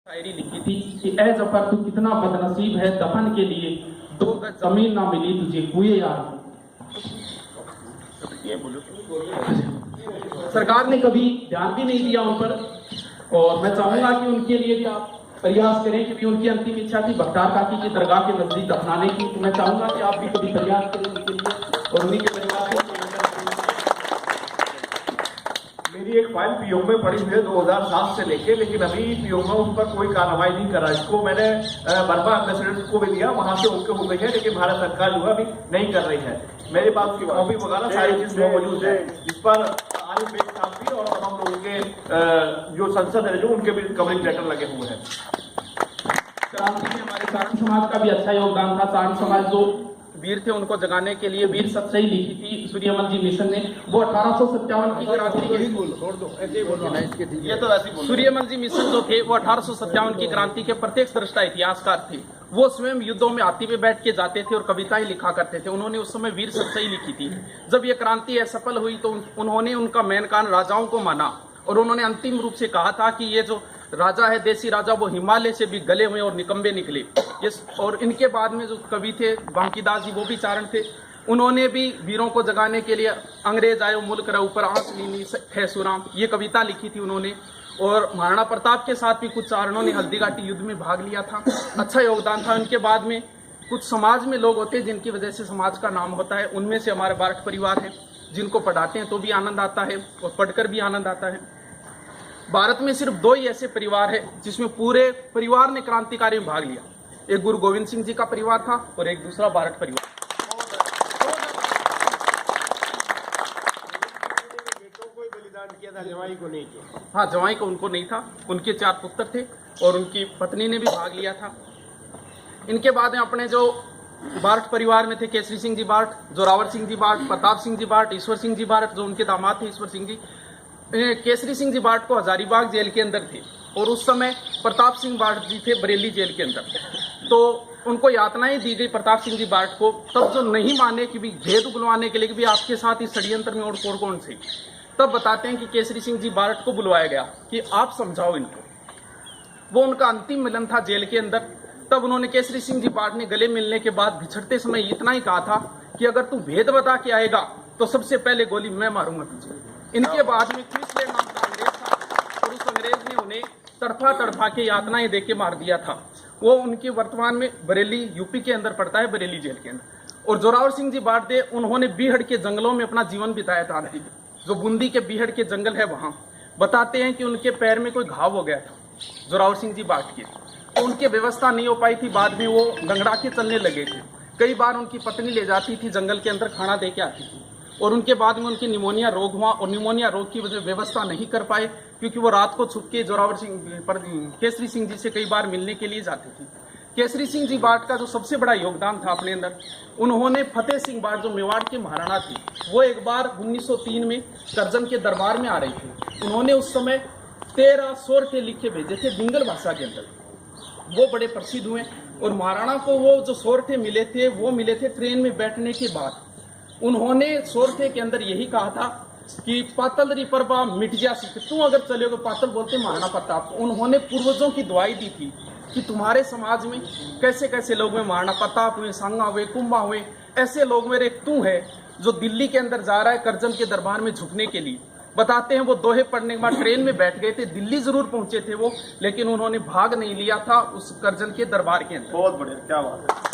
शायरी लिखी थी कि ऐ जफर तू कितना बदनसीब है, दफन के लिए 2 गज जमीन ना मिली तुझे कुए यार। सरकार ने कभी ध्यान भी नहीं दिया उन पर, और मैं चाहूंगा कि उनके लिए भी आप प्रयास करें, क्योंकि उनकी अंतिम इच्छा थी बख्तियार काकी की दरगाह के नजदीक दफनाने की। तो मैं चाहूंगा कि आप भी कभी प्रयास करें उनके लिए और उन्हीं के परिवार को। मेरी एक फाइल पीओ में पड़ी हुई है 2007 से लेके, लेकिन अभी पीओ में उस पर कोई कार्रवाई नहीं करा। इसको मैंने बर्मा एम्बेसडर को भी दिया, वहां से ओके हो गई है, लेकिन भारत सरकार जो है अभी नहीं कर रही है। मेरे पास की कॉपी वगैरह सारी चीजें मौजूद है। इस पर आरिफ बेग साहब भी और तमाम लोगों के जो संसद है जो उनके भी कवरिंग लेटर लगे हुए हैं। क्रांति में हमारे सारण समाज का भी अच्छा योगदान था। सारण समाज जो वीर थे उनको जगाने के लिए वीर सतसई लिखी थी सूर्यमल जी मिशन ने। वो 1857 की क्रांति सूर्यमल जी मिशन जो थे वो 1857 की क्रांति के प्रत्यक्ष दृष्टा इतिहासकार थे। वो स्वयं युद्धों में हाथी पे बैठ के जाते थे और कविताएं लिखा करते थे। उन्होंने उस समय वीर सतसई लिखी थी। जब ये क्रांति असफल हुई तो उन्होंने उनका मैन कान राजाओं को माना, और उन्होंने अंतिम रूप से कहा था कि ये जो राजा है, देसी राजा, वो हिमालय से भी गले हुए और निकम्बे निकले। और इनके बाद में जो कवि थे बांकीदास जी, वो भी चारण थे। उन्होंने भी वीरों को जगाने के लिए अंग्रेज आयो मुल्क रे ऊपर आंच लीनी है सुराम, ये कविता लिखी थी उन्होंने। और महाराणा प्रताप के साथ भी कुछ चारणों ने हल्दीघाटी युद्ध में भाग लिया था, अच्छा योगदान था। उनके बाद में कुछ समाज में लोग होते हैं जिनकी वजह से समाज का नाम होता है। उनमें से हमारे बारठ परिवार है, जिनको पढ़ाते हैं तो भी आनंद आता है और पढ़कर भी आनंद आता है। भारत में सिर्फ 2 ही ऐसे परिवार है जिसमें पूरे परिवार ने क्रांतिकारी में भाग लिया। एक गुरु गोविंद सिंह जी का परिवार था और एक दूसरा बारठ परिवार। जवाई को नहीं किया। हाँ, जवाई को उनको नहीं था। उनके 4 पुत्र थे और उनकी पत्नी ने भी भाग लिया था। इनके बाद में अपने जो बारठ परिवार में थे, केसरी सिंह जी बारठ, जोरावर सिंह जी बारठ, प्रताप सिंह जी बारठ, ईश्वर सिंह जी बारठ जो उनके दामाद थे ईश्वर सिंह जी। केसरी सिंह जी बारठ को हजारीबाग जेल के अंदर थे और उस समय प्रताप सिंह बारठ जी थे बरेली जेल के अंदर। तो उनको यातनाएं दी गई प्रताप सिंह जी बारठ को। तब जो नहीं माने कि भी भेद बुलवाने के लिए कि भी आपके साथ इस षड्यंत्र में और कौन थे, तब बताते हैं कि केसरी सिंह जी बारठ को बुलवाया गया कि आप समझाओ इनको। वो उनका अंतिम मिलन था जेल के अंदर। तब उन्होंने केसरी सिंह जी बारठ ने गले मिलने के बाद बिछड़ते समय इतना ही कहा था कि अगर तू भेद बता के आएगा तो सबसे पहले गोली मैं मारूंगा तुझे। इनके बाद में क्विंसलैंड नाम का अंग्रेज था और उस अंग्रेज ने उन्हें तड़फा के यातनाएं देके मार दिया था। वो उनकी वर्तमान में बरेली यूपी के अंदर पड़ता है, बरेली जेल के अंदर। और जोरावर सिंह जी बारठ थे, उन्होंने बीहड़ के जंगलों में अपना जीवन बिताया था। जो बूंदी के बीहड़ के जंगल है वहां बताते हैं कि उनके पैर में कोई घाव हो गया था जोरावर सिंह जी बारठ के, तो उनकी व्यवस्था नहीं हो पाई थी। बाद में वो लंगड़ा के चलने लगे थे। कई बार उनकी पत्नी ले जाती थी जंगल के अंदर, खाना दे के आती थी। और उनके बाद में उनकी निमोनिया रोग हुआ और निमोनिया रोग की वजह व्यवस्था नहीं कर पाए, क्योंकि वो रात को छुप के जोरावर सिंह केसरी सिंह जी से कई बार मिलने के लिए जाते थे। केसरी सिंह जी बारठ का जो सबसे बड़ा योगदान था अपने अंदर, उन्होंने फतेह सिंह बारठ जो मेवाड़ के महाराणा थे, वो एक बार 1903 में करजन के दरबार में आ रहे थे। उन्होंने उस समय 13 सोरठे लिखे भेजे थे डिंगल भाषा के अंदर। वो बड़े प्रसिद्ध हुए और महाराणा को वो जो सोरठे मिले थे वो मिले थे ट्रेन में बैठने के बाद। उन्होंने सोरठे के अंदर यही कहा था कि पातल री परबा मिट जा सके, तू अगर चलेगा पातल बोलते महाराणा प्रताप। उन्होंने पूर्वजों की दुआई दी थी कि तुम्हारे समाज में कैसे कैसे लोग हुए, महाराणा प्रताप हुए, सांगा हुए, कुंभा हुए, ऐसे लोग मेरे एक तू है जो दिल्ली के अंदर जा रहा है करजन के दरबार में झुकने के लिए। बताते हैं वो दोहे पढ़ने के बाद ट्रेन में बैठ गए थे, दिल्ली जरूर पहुंचे थे वो, लेकिन उन्होंने भाग नहीं लिया था उस करजन के दरबार के अंदर। बहुत बढ़िया, क्या बात है।